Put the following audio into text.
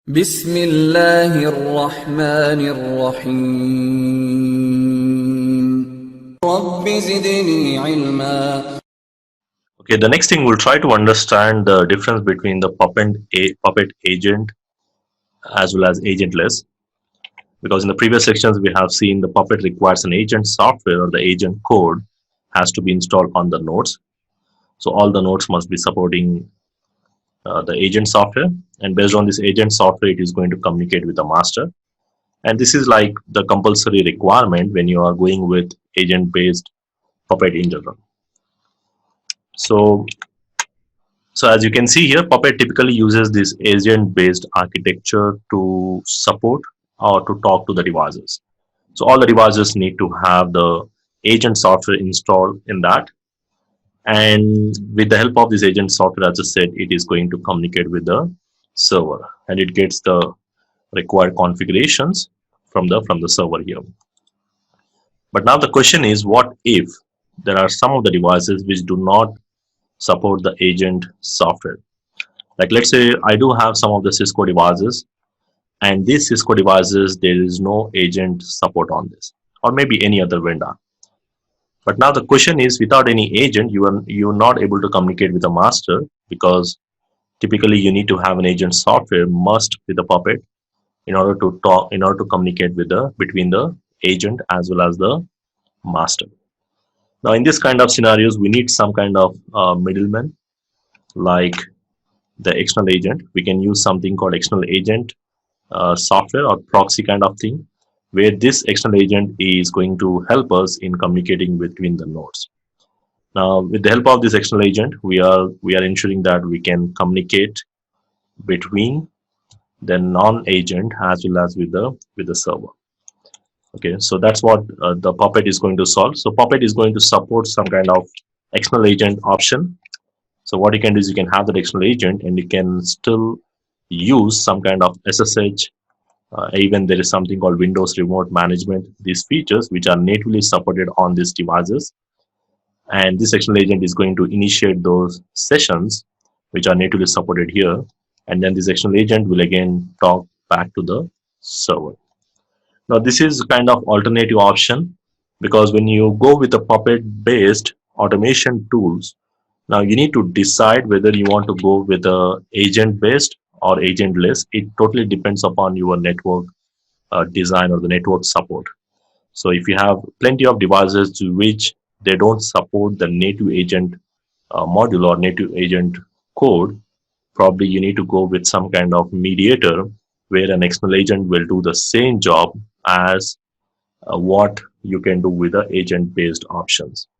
بسم الله الرحمن الرحيم رب زدني علما. Okay, the next thing we'll try to understand the difference between the puppet agent as well as agentless. Because in the previous sections we have seen the puppet requires an agent software or the agent code has to be installed on the nodes. So all the nodes must be supporting the agent software, and based on this agent software, it is going to communicate with the master. And this is like the compulsory requirement when you are going with agent-based puppet in general. So as you can see here, Puppet typically uses this agent-based architecture to support or to talk to the devices. So all the devices need to have the agent software installed in that. And with the help of this agent software, as I said, it is going to communicate with the server, and it gets the required configurations from the server here. But now the question is, what if there are some of the devices which do not support the agent software? Like, let's say I do have some of the Cisco devices, and these Cisco devices, there is no agent support on this, or maybe any other vendor. But now the question is, without any agent, you're not able to communicate with the master, because typically you need to have an agent software must with the Puppet in order to talk, in order to communicate with the between the agent as well as the master. Now in this kind of scenarios, we need some kind of middleman, like the external agent. We can use something called external agent software or proxy kind of thing, where this external agent is going to help us in communicating between the nodes. Now with the help of this external agent, we are ensuring that we can communicate between the non-agent as well as with the server. Okay, so that's what the Puppet is going to solve. So Puppet is going to support some kind of external agent option. So what you can do is you can have that external agent, and you can still use some kind of SSH. Even there is something called Windows Remote Management. These features which are natively supported on these devices, and this external agent is going to initiate those sessions which are natively supported here, and then this external agent will again talk back to the server. Now this is kind of alternative option, because when you go with the Puppet based automation tools, now you need to decide whether you want to go with the agent based or agentless. It totally depends upon your network design or the network support. So if you have plenty of devices to which they don't support the native agent module or native agent code, probably you need to go with some kind of mediator where an external agent will do the same job as what you can do with the agent based options.